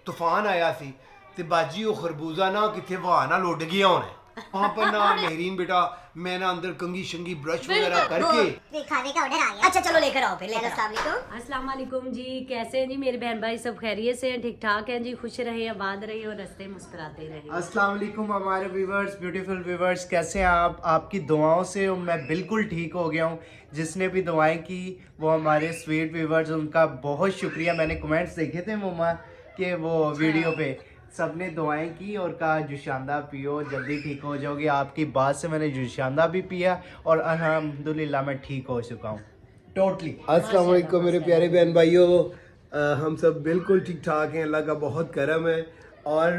तूफान आया सी ते बाजी वो खरबूजा ना किथे वहां ना लुट गया होना वहां पर ना मेहरीन बेटा मैं ना अंदर कंगी शंगी ब्रश वगैरह करके खाने का ऑर्डर आ गया। अच्छा चलो लेकर आओ फिर लेकर अस्सलाम वालेकुम। अस्सलाम वालेकुम जी, कैसे हैं जी मेरे बहन भाई? सब खैरियत से हैं, ठीक ठाक हैं जी? खुश रहे, आबाद रहे और रस्ते मुस्कुराते रहे। अस्सलाम वालेकुम हमारे व्यूवर्स, ब्यूटीफुल व्यूवर्स, कैसे हैं आप? आपकी दुआओं से मैं बिल्कुल ठीक हो गया हूँ। जिसने भी दुआएं की वो हमारे स्वीट व्यूवर्स, उनका बहुत शुक्रिया। मैंने कमेंट्स देखे थे मम्मा के वो वीडियो पे, सबने दुआएं की और कहा जुशांदा पियो जल्दी ठीक हो जाओगे। आपकी बात से मैंने जुशांदा भी पिया और अल्हम्दुलिल्लाह मैं ठीक हो चुका हूँ टोटली। अस्सलाम वालेकुम मेरे प्यारे बहन भाइयों, हम सब बिल्कुल ठीक ठाक हैं, अल्लाह का बहुत करम है। और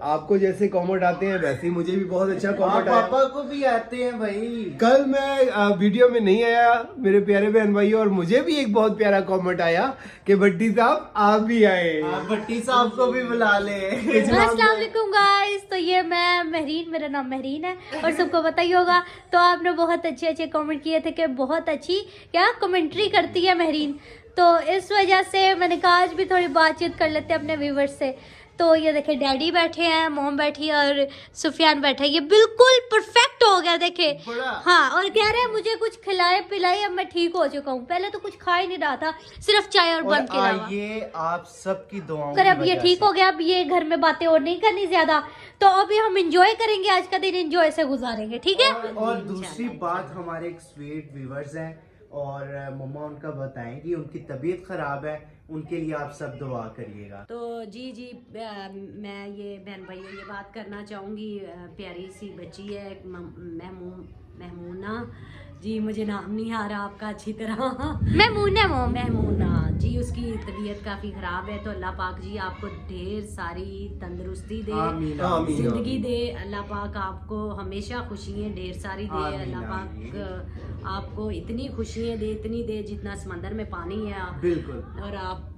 आपको जैसे कमेंट आते हैं वैसे ही मुझे भी बहुत अच्छा कमेंट आया। पापा को भी आते हैं भाई। कल मैं वीडियो में नहीं आया मेरे प्यारे बहन भाइयों, और मुझे भी एक बहुत प्यारा कमेंट आया कि भट्टी साहब आप भी आए। भट्टी साहब को भी बुला ले। अस्सलाम वालेकुम गाइस, तो ये मैं महरीन, मेरा नाम महरीन है और सबको पता ही होगा। तो आपने बहुत अच्छे अच्छे कमेंट किए थे कि बहुत अच्छी क्या कमेंट्री करती है महरीन, तो इस वजह से मैंने कहा आज भी थोड़ी बातचीत कर लेते हैं अपने व्यूवर्स से। तो ये देखे डैडी बैठे हैं, मोम बैठी है और सुफियान बैठा है। ये बिल्कुल परफेक्ट हो गया देखे। हाँ, और कह रहे हैं मुझे कुछ खिलाए पिलाए, अब मैं ठीक हो चुका हूँ। पहले तो कुछ खा ही नहीं रहा था, सिर्फ चाय और बन के अलावा। ये आप सबकी दुआओं कर की अब ये वजह ठीक से। हो गया। अब ये घर में बातें और नहीं करनी ज्यादा, तो अभी हम इंजॉय करेंगे, आज का दिन इंजॉय से गुजारेंगे, ठीक है? और दूसरी बात, हमारे एक स्वीट व्यूवर्स हैं और मम्मा उनका बताएंगी, उनकी तबीयत खराब है, उनके लिए आप सब दुआ करिएगा। तो जी मैं ये बहन भाइयों ये बात करना चाहूँगी, प्यारी सी बच्ची है महमूना जी, मुझे नाम नहीं आ रहा आपका अच्छी तरह। महमूना जी, उसकी तबीयत काफ़ी ख़राब है। तो अल्लाह पाक जी आपको ढेर सारी तंदुरुस्ती दे, आमीन, आमीन। जिंदगी दे। अल्लाह पाक आपको हमेशा खुशियाँ ढेर सारी दे। आमीन, अल्लाह पाक आपको इतनी खुशियाँ दे, इतनी दे जितना समंदर में पानी है। आप बिल्कुल। और आप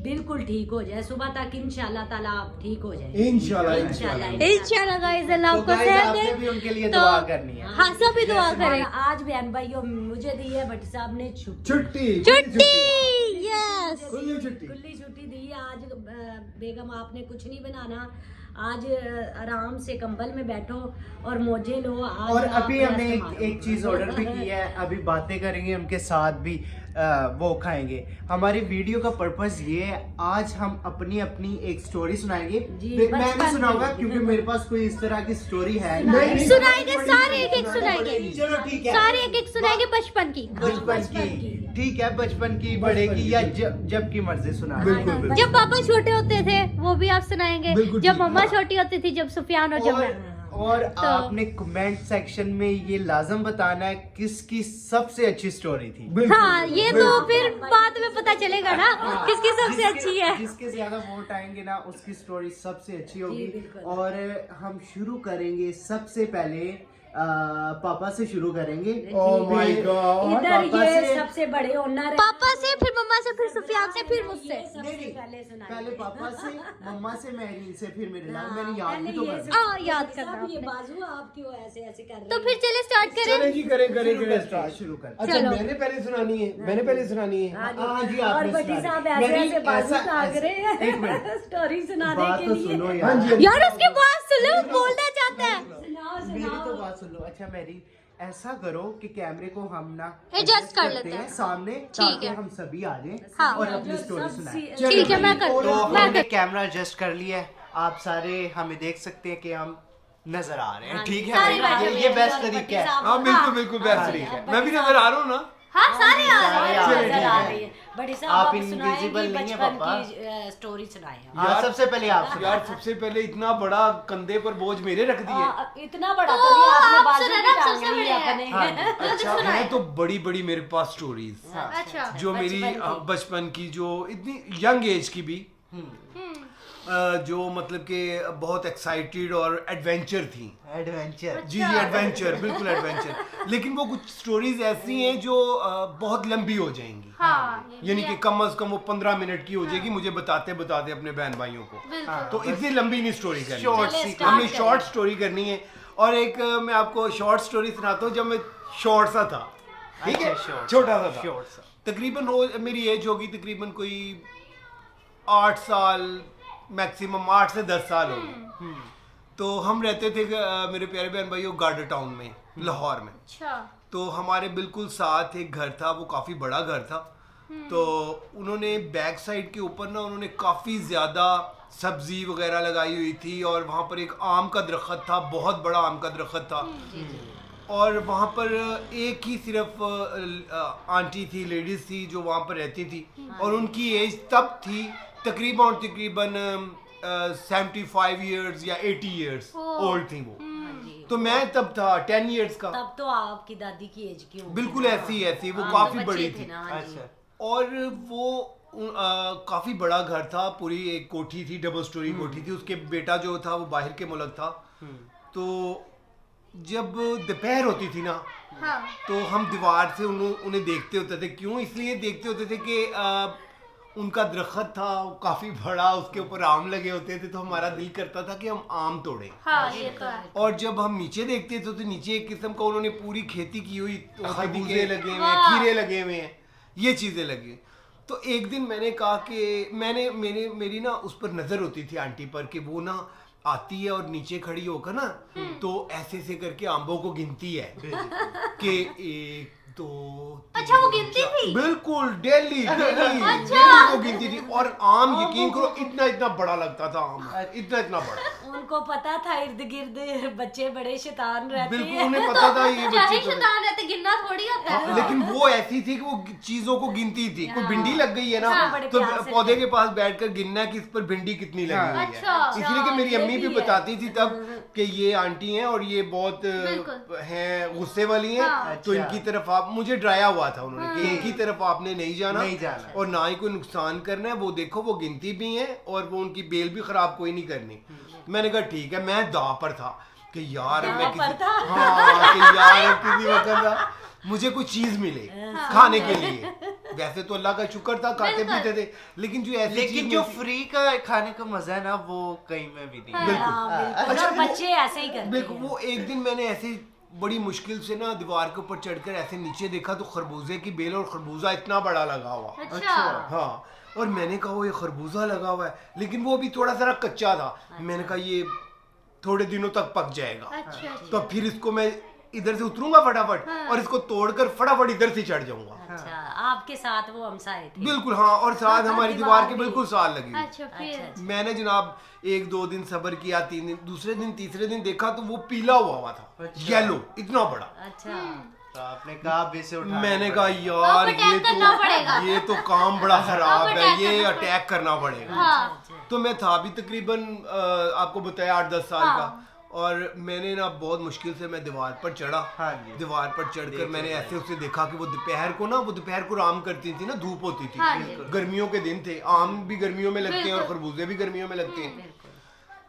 बिल्कुल ठीक हो जाए, सुबह तक इंशाल्लाह ताला आप ठीक हो जाए। इंशाल्लाह इंशाल्लाह गाइस, अल्लाह तो आपको guys, सेहत आपने दे। भी उनके लिए तो दुआ करनी है। हाँ, सभी दुआ करें। आज बहन भाइयों मुझे दी है भट्टी साहब ने छुट्टी यस, खुली छुट्टी। खुली छुट्टी दी है आज। बेगम आपने कुछ नहीं बनाना, आज आराम से कंबल में बैठो और मौजे लो। आज और आप अभी हमने रेस्ट मारो। एक चीज ऑर्डर भी की है, अभी बातें करेंगे उनके साथ भी, वो खाएंगे। हमारी वीडियो का पर्पस ये है, आज हम अपनी अपनी एक स्टोरी सुनाएंगे। जी, मैं नहीं बचपन सुनाऊंगा की। क्योंकि मेरे पास कोई इस तरह की स्टोरी है सुनाएंगे, सारे एक एक सुनाएंगे, चलो ठीक है, सारे एक एक सुनाएंगे बचपन की। बचपन की ठीक है, बचपन की, बड़े की, या जब की मर्जी सुना। बिल्कुल, बिल्कुल। जब पापा छोटे होते थे वो भी आप सुनाएंगे, बिल्कुल जब ठीक। मम्मा छोटी होती थी, जब सुफियान और जब मैं। और तो- आपने कमेंट सेक्शन में ये लाजम बताना है किसकी सबसे अच्छी स्टोरी थी। हाँ, ये तो फिर बाद में पता चलेगा ना किसकी सबसे अच्छी है। जिसके ज्यादा वोट आएंगे ना उसकी स्टोरी सबसे अच्छी होगी। बिल्कुल। और हम शुरू करेंगे सबसे पहले पापा से शुरू करेंगे। Oh my God. इधर पापा ये से- सबसे बड़े ओनर पापा से, फिर मम्मा से, फिर सुफियान से, फिर मुझसे। पहले पापा से, मम्मा से, महरीन से, फिर मेरे नाम। मैंने याद भी तो कर हाँ, याद करना ये आपने। बाजू आप क्यों ऐसे ऐसे कर रहे तो फिर चले स्टार्ट करें। चले जी करें स्टार्ट। शुरू कर। अच्छा मैंने पहले सुनानी है, मैंने पहले सुनानी है। हाँ जी, और आपने भट्टी सुना साहब दी। ऐसे मेरी ऐसे बाजू ऐसा- ताक रहे एक मिनट, हैं स्टोरी सुनाने बात के तो लिए। सुनो हाँ यार। जी, यार उसकी बात सुन लो, बोलना चाहता है। मेरी तो बात सुन लो। अच्छा मेरी ऐसा करो कि कैमरे को हम ना Adjust कर लेते हैं। सामने, ताकि हम सभी आ जाएं हाँ। और अपनी स्टोरी सुनाएं। ठीक है, मैं करती तो हूँ, मैं हमने कैमरा एडजस्ट कर लिया है, आप सारे हमें देख सकते हैं कि हम नजर आ रहे हैं। ठीक सारे है, बैठे ये बेस्ट तरीका है। हाँ बिल्कुल बिल्कुल बेस्ट तरीका है। मैं भी नजर आ रहा हूँ ना। हाँ, सारे आ रहे हैं। चलिए, नजर ठीक आ है। रही है। बड़ी आप साहब आप invisible सुनाएंगी नहीं है, बचपन पापा। की स्टोरी सुनाए आप। हाँ, सबसे पहले आप सुनाओ। यार सबसे पहले इतना बड़ा कंधे पर बोझ मेरे रख दिए। इतना बड़ा तो नहीं, आपने आप बाजू सुना भी ना, टांग सबसे ली बड़े हैं। अपने। हाँ, अच्छा है तो बड़ी बड़ी मेरे पास स्टोरीज अच्छा। जो मेरी बचपन की, जो इतनी यंग एज की भी, जो मतलब कि बहुत एक्साइटेड और एडवेंचर थी। एडवेंचर। जी जी एडवेंचर, बिल्कुल एडवेंचर। लेकिन वो कुछ स्टोरीज ऐसी हैं जो बहुत लंबी हो जाएंगी, हाँ, यानी कि कम से कम वो 15 मिनट की हो जाएगी मुझे बताते बताते अपने बहन भाइयों को। बिल्कुल। तो इतनी लंबी नहीं स्टोरी करनी, Short चलिए, सी start हमने करें। शॉर्ट स्टोरी करनी है। और एक मैं आपको शॉर्ट स्टोरी सुनाता हूँ जब मैं शॉर्ट सा था, ठीक है, अच्छा, short छोटा सा था। short सा। तकरीबन रोज मेरी एज होगी तकरीबन कोई 8 साल मैक्सिमम 8 से 10 साल हो गए। तो हम रहते थे मेरे प्यारे बहन भाइयों गार्डर टाउन में, लाहौर में। अच्छा। तो हमारे बिल्कुल साथ एक घर था, वो काफ़ी बड़ा घर था। तो उन्होंने बैक साइड के ऊपर ना उन्होंने काफ़ी ज़्यादा सब्जी वगैरह लगाई हुई थी, और वहाँ पर एक आम का दरख्त था, बहुत बड़ा आम का दरख्त था। और वहाँ पर एक ही सिर्फ आंटी थी, लेडीज़ थी जो वहाँ पर रहती थी, और उनकी एज तब थी तकरीबन 75 ईयर्स या 80 ईयर्स ओल्ड थी वो। तो मैं तब था 10 ईयर्स का। तब तो आपकी दादी की एज की होगी। बिल्कुल ऐसी वो काफ़ी बड़ी थी। अच्छा। और वो काफ़ी बड़ा घर था, पूरी एक कोठी थी, डबल स्टोरी कोठी थी। उसके बेटा जो था वो बाहर के मुल्क था। तो जब दोपहर होती थी ना, तो हम दीवार से उन्हें देखते होते थे। क्यों? इसलिए देखते होते थे कि उनका दरख्त था काफ़ी बड़ा, उसके ऊपर आम लगे होते थे, तो हमारा दिल करता था कि हम आम तोड़ें। हाँ, ये तो है। और जब हम नीचे देखते थे तो नीचे एक किस्म का उन्होंने पूरी खेती की हुई, खरबूजे लगे हुए हैं, खीरे लगे हुए हैं, ये चीज़ें लगी। तो एक दिन मैंने कहा कि मेरी ना उस पर नज़र होती थी आंटी पर, कि वो ना आती है और नीचे खड़ी होकर ना तो ऐसे करके आंबों को गिनती है कि 1 2 3। अच्छा, वो गिनती थी? बिल्कुल डेली अच्छा। वो गिनती थी। और आम यकीन करो इतना बड़ा लगता था आम, इतना बड़ा। उनको पता था इर्द गिर्द बच्चे बड़े शैतान रहते बिल्कुल हैं। उन्हें पता था ये चाहे बच्चे शैतान रहते, गिनना थोड़ी होता है। हाँ, लेकिन वो ऐसी थी कि वो चीजों को गिनती थी। कोई भिंडी लग गई है ना, बड़े तो प्यार से पौधे के पास बैठकर गिनना कि इस पर भिंडी कितनी लगी हुई है। अच्छा। इसलिए कि मेरी ये अम्मी भी भी है। बताती थी तब कि ये आंटी हैं और ये बहुत बिल्कुल। हैं, गुस्से वाली हैं। हाँ। तो इनकी तरफ आप, मुझे डराया हुआ था उन्होंने कि इनकी तरफ आपने नहीं जाना और ना ही कोई नुकसान करना है। वो देखो वो गिनती भी है और वो उनकी बेल भी खराब कोई नहीं करनी। मैंने कहा ठीक है। मैं दाव पर था कि यार मैं किसी वक्त ना मुझे कोई चीज मिले खाने के लिए। वैसे तो अल्लाह का शुक्र था, खाते पीते थे, लेकिन जो ऐसी लेकिन जो फ्री का खाने का मजा है ना, वो कहीं में भी नहीं। बिल्कुल। अच्छा, और बच्चे ऐसे ही करते बिल्कुल। हैं। वो एक दिन मैंने ऐसे बड़ी मुश्किल से ना दीवार के ऊपर चढ़कर ऐसे नीचे देखा तो खरबूजे की बेल और खरबूजा इतना बड़ा लगा हुआ। अच्छा। हाँ, और मैंने कहा वो ये खरबूजा लगा हुआ है, लेकिन वो भी थोड़ा सा कच्चा था। मैंने कहा ये थोड़े दिनों तक पक जाएगा। अच्छा। तो फिर इसको मैं इधर से उतरूंगा फटाफट और इसको तोड़कर फटाफट इधर से चढ़ जाऊंगा। अच्छा, आपके साथ वो हमसाए थे। बिल्कुल हाँ, और साथ हमारी दीवार के बिल्कुल साथ लगी हुई। अच्छा, फिर मैंने जनाब 1-2 दिन सब्र किया, 3 दिन, दूसरे दिन तीसरे दिन देखा तो वो पीला हुआ था, येलो इतना बड़ा। अच्छा। तो आपने कहा अब इसे उठाना मैंने कहा पड़ेगा। यार अटैक करना पड़ेगा। ये तो काम बड़ा खराब है, अटैक ये करना अटैक करना पड़ेगा। हाँ। तो मैं था भी तकरीबन आपको बताया 8-10 साल का, और मैंने ना बहुत मुश्किल से मैं दीवार पर चढ़ा। हाँ जी। दीवार पर चढ़कर मैंने ऐसे उसे देखा कि वो दोपहर को आराम करती थी ना, धूप होती थी। हाँ जी। गर्मियों के दिन थे, आम भी गर्मियों में लगते हैं और खरबूजे भी गर्मियों में लगते हैं।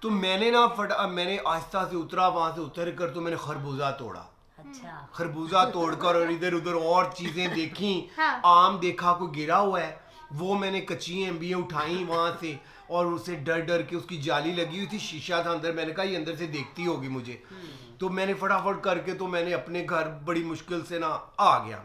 तो मैंने मैंने आहिस्ता से उतरा, वहां से उतर कर तो मैंने खरबूजा तोड़ा। अच्छा। खरबूजा तोड़कर और इधर उधर और चीजें देखी। हाँ। आम देखा कोई गिरा हुआ है, वो मैंने कच्ची अम्बियाँ उठाई वहां से, और उसे डर के, उसकी जाली लगी हुई थी, शीशा था अंदर। मैंने कहा ये अंदर से देखती होगी मुझे। तो मैंने फटाफट करके तो मैंने अपने घर बड़ी मुश्किल से ना आ गया।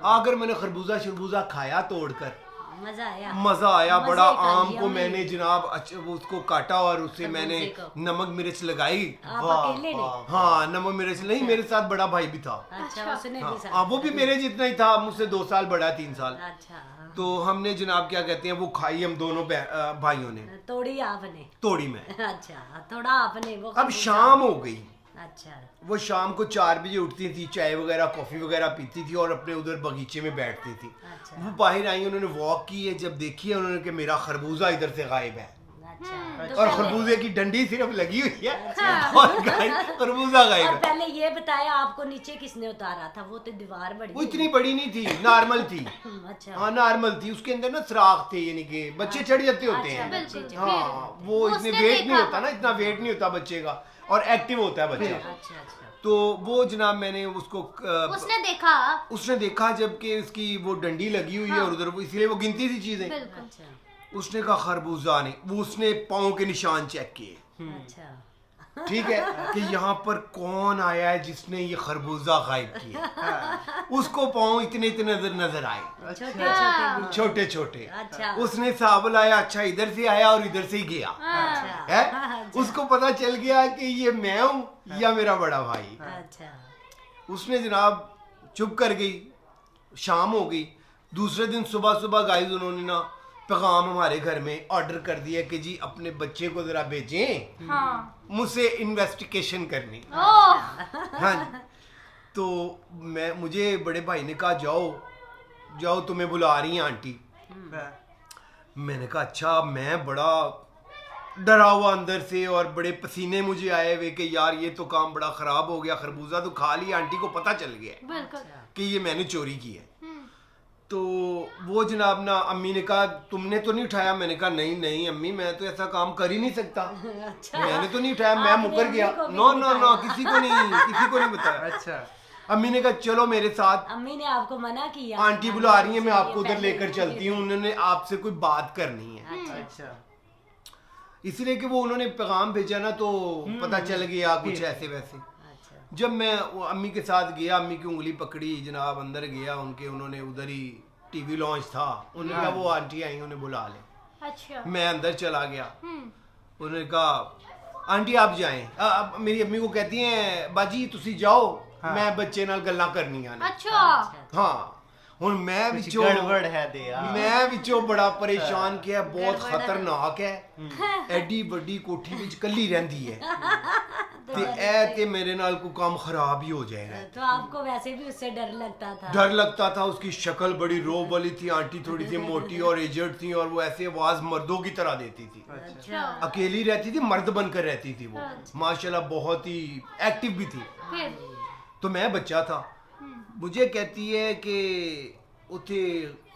आकर मैंने खरबूजा खाया तोड़कर, मजा आया। मजा आया मजे बड़ा। कर आम लिया को हमने। मैंने जनाब वो उसको काटा और उससे मैंने को। नमक मिर्च लगाई। आप अकेले ने? हाँ, नमक मिर्च नहीं, मेरे साथ बड़ा भाई भी था। अच्छा, उसने भी साथ। हाँ, वो भी मेरे जितना ही था, मुझसे 2 साल बड़ा, 3 साल। अच्छा। तो हमने जनाब क्या कहते हैं वो खाई हम दोनों भाइयों ने, तोड़ी आपने? तोड़ी में। अच्छा, थोड़ा आपने वो। अब शाम हो गई। अच्छा। वो शाम को 4 बजे उठती थी, चाय वगैरह कॉफी वगैरह पीती थी और अपने उधर बगीचे में बैठती थी। अच्छा। वो बाहर आई, उन्होंने वॉक की है, जब देखी है उन्होंने कि मेरा खरबूजा इधर से गायब है अच्छा। और खरबूजे की डंडी सिर्फ लगी हुई है और खरबूजा गायब और है। पहले ये बताया आपको नीचे किसने उतारा था? वो तो दीवार बड़ी वो इतनी बड़ी नहीं थी, नॉर्मल थी। अच्छा। हाँ, नॉर्मल थी। उसके अंदर ना सुराख थे, यानी कि बच्चे चढ़ जाते होते अच्छा, हैं। बच्चे हाँ, वो इतने उसने वेट नहीं देखा। होता ना, इतना वेट नहीं होता बच्चे का, और एक्टिव होता है बच्चा। अच्छा। अच्छा। तो वो जनाब मैंने उसको उसने देखा जबकि उसकी वो डंडी लगी हुई है और उधर, वो इसलिए वो गिनती थी चीजें। अच्छा। उसने कहा खरबूजा नहीं, वो उसने पाँव के निशान चेक किए। अच्छा। ठीक है कि यहाँ पर कौन आया है जिसने ये खरबूजा गायब किया। उसको पाँव इतने इतने नजर आए, छोटे छोटे छोटे छोटे। अच्छा उसने हिसाब लाया, अच्छा इधर से आया और इधर से ही गया अच्छा है। उसको पता चल गया कि ये मैं हूँ या मेरा बड़ा भाई। अच्छा उसने जनाब चुप कर गई। शाम हो गई। दूसरे दिन सुबह सुबह गाइस उन्होंने ना पैगाम हमारे घर में ऑर्डर कर दिया कि जी अपने बच्चे को जरा भेजें, हाँ मुझसे इन्वेस्टिगेशन करनी। ओह हाँ तो मुझे बड़े भाई ने कहा जाओ जाओ तुम्हें बुला रही हैं आंटी। मैंने कहा अच्छा। मैं बड़ा डरा हुआ अंदर से और बड़े पसीने मुझे आए हुए कि यार ये तो काम बड़ा खराब हो गया, खरबूजा तो खा लिया, आंटी को पता चल गया बिल्कुल कि ये मैंने चोरी की है। तो वो जनाब ना अम्मी ने कहा तुमने तो नहीं उठाया। मैंने कहा नहीं नहीं अम्मी मैं तो ऐसा काम कर ही नहीं सकता। अच्छा मैंने तो नहीं उठाया, मैं आपने मुकर गया। अम्मी को भी नो नहीं नो नो किसी को नहीं बताया। अच्छा अम्मी ने कहा चलो मेरे साथ, अम्मी ने आपको मना किया? आंटी बुला रही है, मैं आपको उधर पहले लेकर चलती हूँ, उन्होंने आपसे कोई बात करनी है। अच्छा इसलिए कि वो उन्होंने पैगाम भेजा ना तो पता चल गया कुछ ऐसे वैसे। अच्छा जब मैं वो अम्मी के साथ गया, अम्मी की उंगली पकड़ी जनाब, अंदर गया उनके, उन्होंने उधर ही टीवी लॉन्च था, उन्होंने कहा वो आंटी आई उन्हें बुला ले। अच्छा मैं अंदर चला गया। उन्होंने कहा आंटी आप जाएं। अब मेरी अम्मी को कहती हैं बाजी तुसी जाओ, मैं बच्चे नाल गल्लां करनी आने। अच्छा हाँ हुन मैं कुछ विचों गड़बड़ है दे यार। मैं विचों बड़ा परेशान किया, बहुत खतरनाक है। एडी बड़ी कोठी विच कल्ली रहंदी है ते ए ते मेरे नाल को काम खराब ही हो जाएगा। तो आपको वैसे भी उससे डर लगता था? डर लगता था। उसकी शक्ल बड़ी रोब वाली थी, आंटी थोड़ी सी मोटी और एजड थी और वो ऐसे आवाज मर्दों की तरह देती थी। अच्छा अकेली रहती थी, मर्द बनकर रहती थी वो। माशाल्लाह बहुत ही एक्टिव भी थी। फिर तो मैं बच्चा था। मुझे कहती है कि उते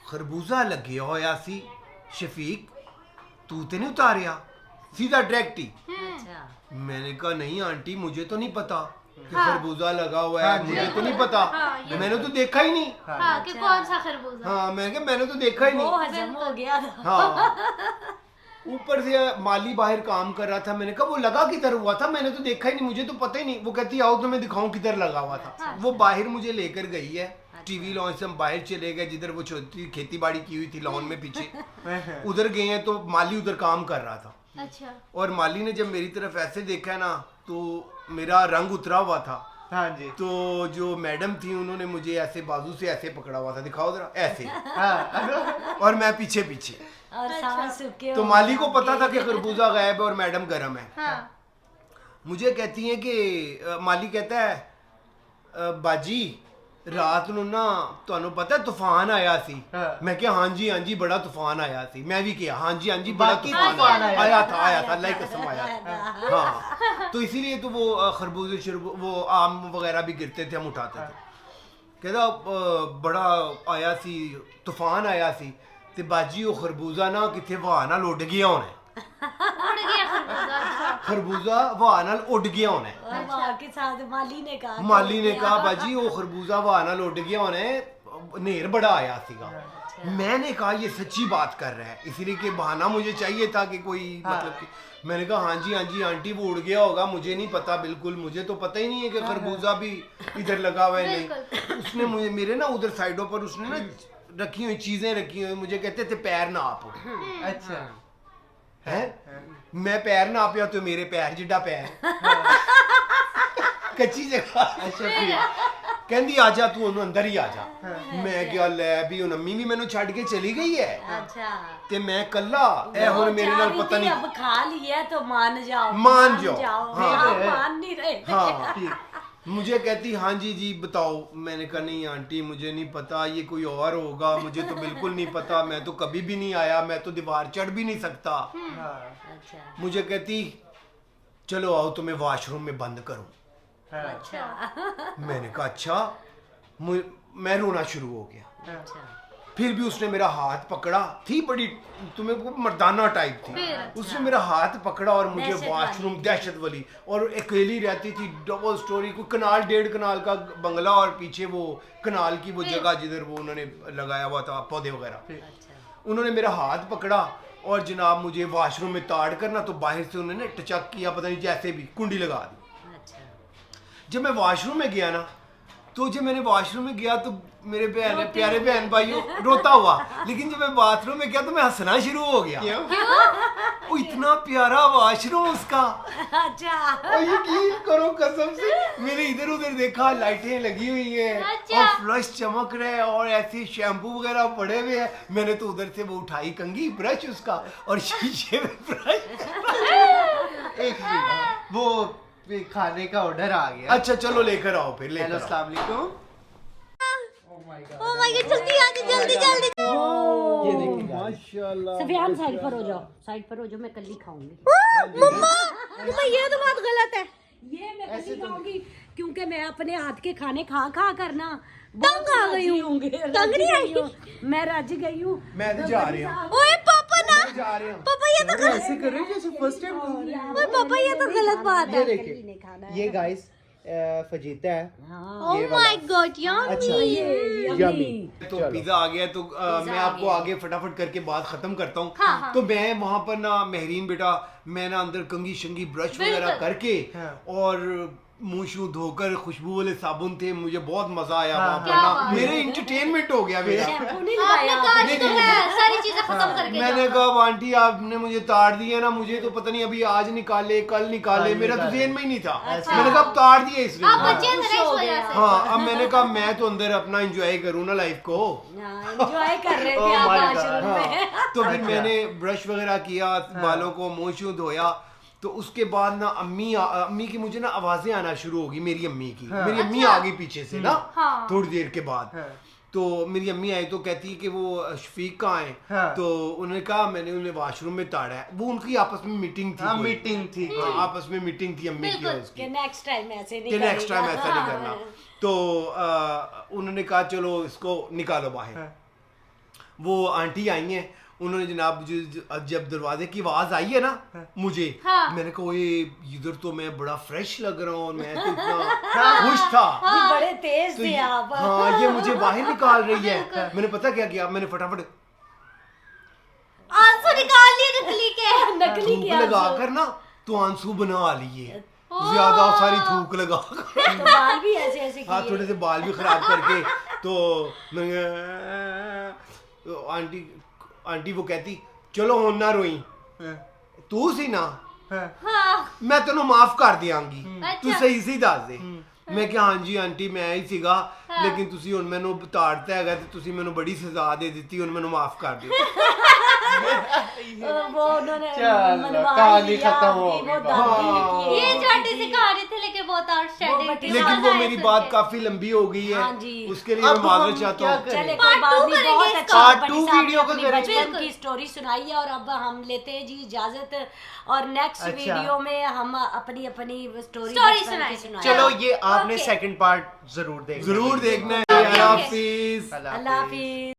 खरबूजा लगे होया सी शफीक, तू ते नहीं उतारिया? सीधा डायरेक्ट ही। अच्छा मैंने कहा नहीं आंटी मुझे तो नहीं पता कि खरबूजा लगा हुआ है, मुझे तो नहीं पता, मैंने तो देखा ही नहीं। हाँ कि कौन सा खरबूजा हाँ मैंने कहा मैंने तो देखा ही वो नहीं। हजम हो गया था। हाँ ऊपर से माली बाहर काम कर रहा था। मैंने कहा वो लगा किधर हुआ था, मैंने तो देखा ही नहीं, मुझे तो पता ही नहीं। वो कहती आओ तो मैं दिखाऊं किधर लगा हुआ था। वो बाहर मुझे लेकर गई है टीवी लॉन से। हम बाहर चले गए जिधर वो छोटी खेती बाड़ी की हुई थी लॉन में पीछे, उधर गए हैं तो माली उधर काम कर रहा था। अच्छा और माली ने जब मेरी तरफ ऐसे देखा ना तो मेरा रंग उतरा हुआ था। हाँ जी। तो जो मैडम थी उन्होंने मुझे ऐसे बाजू से ऐसे पकड़ा हुआ था, दिखाओ जरा ऐसे। हाँ और मैं पीछे पीछे। और सांस सूखे तो माली को पता था कि खरबूजा गायब है और मैडम गर्म है। हाँ मुझे कहती है कि माली कहता है बाजी रात ਨੂੰ ना ਤੁਹਾਨੂੰ पता है तूफान आया सी। मैं क्या हाँ जी बड़ा तूफान आया सी। मैं भी किया हाँ जी बड़ा बाकी तूफान तूफान आया था अल्लाह की कसम आया था। हाँ तो इसीलिए तो वो खरबूजे वो आम वगैरह भी गिरते थे, हम उठाते थे। कहता बड़ा आया सी तूफान आया सी ते बाजी वो खरबूजा ना किथे वहा नाल उड़ गया होना। उड़ गया खरबूजा अच्छा खरबूजा वहा नाल उड़ गया होना। और वहाँ के साथ माली ने कहा माली ने कहा बाजी वो खरबूजा वहा नाल उड़ गया होना है, नेर बड़ा आया सीगा। मैंने कहा ये सच्ची बात कर रहा है, इसलिए कि बहाना मुझे चाहिए था कि कोई मतलब कि मैंने कहा हाँ जी आंटी वो उड़ गया होगा, मुझे नहीं पता, बिल्कुल मुझे तो पता ही नहीं है कि खरबूजा भी इधर लगा हुआ है। नहीं उसने मुझे मेरे ना उधर साइडों पर उसने ना रखी हुई चीजें रखी हुई, मुझे कहते थे पैर नाप। अच्छा है मैं पैर नापिया तो मेरे पैर जिड्डा पैर कच्ची जगह। अच्छा फिर कहंदी आ जा तू ਉਹਨੂੰ ਅੰਦਰ ਹੀ ਆ ਜਾ। ਮੈਂ ਕਿਹਾ ਲੈ ਵੀ ਹੁਣ ਅੰਮੀ ਵੀ ਮੈਨੂੰ ਛੱਡ ਕੇ ਚਲੀ ਗਈ ਹੈ अच्छा ਤੇ ਮੈਂ ਕੱਲਾ ਇਹ ਹੁਣ ਮੇਰੇ ਨਾਲ ਪਤਾ नहीं। अब खा लिया तो मान जाओ मान जाओ। हाँ, हाँ। मान नहीं रहे। हाँ मुझे कहती हाँ जी बताओ। मैंने कहा नहीं आंटी मुझे नहीं पता, ये कोई और होगा, मुझे तो बिल्कुल नहीं पता, मैं तो कभी भी नहीं आया, मैं तो दीवार चढ़ भी नहीं सकता। अच्छा मुझे कहती चलो आओ तुम्हें वॉशरूम में बंद करूं। अच्छा मैंने कहा अच्छा। मैं रोना शुरू हो गया। अच्छा फिर भी उसने मेरा हाथ पकड़ा, थी बड़ी तुम्हें वो मर्दाना टाइप थी। उसने मेरा हाथ पकड़ा और मुझे दहशत वॉशरूम वाली। दहशत वाली, और अकेली रहती थी, डबल स्टोरी, कोई कनाल 1.5 कनाल का बंगला और पीछे वो कनाल की वो जगह जिधर वो उन्होंने लगाया हुआ था पौधे वगैरह। अच्छा उन्होंने मेरा हाथ पकड़ा और जनाब मुझे वॉशरूम में ताड़ करना, तो बाहर से उन्होंने टचक किया, पता नहीं जैसे भी कुंडी लगा दी। अच्छा जब मैं वॉशरूम में गया ना, तो जब मैंने वॉशरूम में गया तो मेरे प्यारे बहन भाइयों रोता हुआ, लेकिन जब मैं बाथरूम में गया तो मैं हंसना शुरू हो गया। वो इतना प्यारा वॉशरूम उसका, अच्छा और यकीन करो कसम से, मैंने इधर उधर देखा, लाइटें लगी हुई हैं अच्छा। और फ्लश चमक रहे हैं और ऐसे शैम्पू वगैरह पड़े हुए हैं। मैंने तो उधर से वो उठाई कंघी, ब्रश उसका, और शीशे में ब्रश। एक मिनट, वो खाने का ऑर्डर आ गया। अच्छा चलो लेकर आओ, फिर हेलो, लेकर आओ। अस्सलाम वालेकुम। ओ माय गॉड, जल्दी आगे, जल्दी जल्दी। ये देखिए guys। माशाल्लाह। सफियान साइड पर हो जाओ, साइड पर हो जाओ, मैं कल ही खाऊंगी। मम्मा ये तो बहुत गलत है। ये मैं कल ही खाऊंगी क्योंकि मैं अपने हाथ के खाने खा खा करना तंग आ गई हूँ। तंग नहीं आई? मैं रज गई हूँ। मैं भी जा रही हूँ, ओए पापा ना, जा रही हूँ। पापा ये तो ऐसे कर रहे हो जैसे फर्स्ट टाइम खा रहे हो। ओए पापा ये तो गलत बात ये है। देखिए, ये गाइस फजीता है। ओ माय गॉड अच्छा, यम्मी। यम्मी। तो पिज्जा आ गया, तो मैं आपको आगे फटाफट करके बात खत्म करता हूँ। तो मैं वहां पर ना महरीन बेटा, मैं ना अंदर कंघी शंगी ब्रश वगैरह करके और मुंह शूं धोकर, खुशबू वाले साबुन थे, मुझे बहुत मजा आया वहां पर ना, मेरे इंटरटेनमेंट हो गया मेरा। शैम्पू नहीं आपने लगाया काज तो है सारी चीजें खत्म करके मैंने जाओ। कहा आंटी आपने मुझे ताड़ दिया ना, मुझे तो पता नहीं अभी आज निकाले कल निकाले, मेरा तो जेहन में ही नहीं था। मैंने कहा अब ताड़ दिया इसने। आप बच्चे हैं ना इस वजह से। हाँ, अब मैंने कहा मैं तो अंदर अपना एंजॉय करूँ ना लाइफ को। एंजॉय कर रहे थे Oh आप my वॉशरूम God. में। तो फिर मैंने ब्रश वगैरह किया, बालों को मुंह शूं धोया, तो उसके बाद ना अम्मी की मुझे ना आवाजें आना शुरू होगी, मेरी अम्मी की। मेरी अम्मी आ गई पीछे से ना थोड़ी देर के बाद। तो मेरी अम्मी आई तो कहती है कि वो शफीक कहाँ है। हाँ। तो उन्होंने कहा मैंने उन्हें वॉशरूम में ताड़ा है। वो उनकी आपस में मीटिंग थी, हाँ, कोई। मीटिंग थी। हाँ, आपस में मीटिंग थी अम्मी की और उसकी कि नेक्स्ट टाइम ऐसे नहीं कि नेक्स्ट टाइम करेगा। ऐसा नहीं करना। तो उन्होंने कहा चलो इसको निकालो बाहर। वो आंटी आई हैं, उन्होंने जनाब जब दरवाजे की आवाज आई है ना मुझे, मैंने कहा ओए इधर तो मैं बड़ा फ्रेश लग रहा हूँ और मैं तो इतना खुश था। भी बड़े तेज तो थे आप। हाँ, ये मुझे बाहर निकाल रही है। मैंने पता क्या किया, मैंने फटाफट आंसू निकाल लिए नकली के। नकली थूक किया लगा कर ना तो आंसू बना लिए, ज्यादा सारी थूक लगा कर। तो बाल भी ऐसे ऐसे हाँ, किए। थोड़े से बाल भी खराब करके। तो तो आंटी वो कहती चलो हुन ना रोई, तू सी ना, मैं तेनों माफ कर दियांगी, तू सही सी दस दे। मैं क्या, हाँ जी आंटी मैं ही सीगा, लेकिन तुसी हुन मैनू ताड़ता है ते तुसी मैनू बड़ी सजा दे दी, हुन मैनू माफ कर दियो। वो उन्होंने चलो, मनवा कहानी लिया खत्म हो आपकी, गई। वो दादी की ये छोटी सी कहानी थी लेकिन बहुत आउटस्टैंडिंग थी। लेकिन मजा वो आया मेरी सुन बात के। काफी लंबी हो गई है, हाँ जी। उसके लिए मैं अब हम माजरत चाहता क्या हूँ। करें? चले Part कोई बात two नहीं, करेंगे बहुत इसका। अच्छा Part बड़ी two साहब ने वीडियो को अपनी करेंगे। बचपन की स्टोरी सुनाई है और अब हम लेते हैं जी इजाजत, और नेक्स्ट अच्छा। वीडियो में हम अपनी अपनी स्टोरी स्टोरी सुनाएंगे। चलो ये आपने Okay. सेकंड पार्ट जरूर देखना। जरूर देखना है। अल्लाह हाफिज। अल्लाह हाफिज।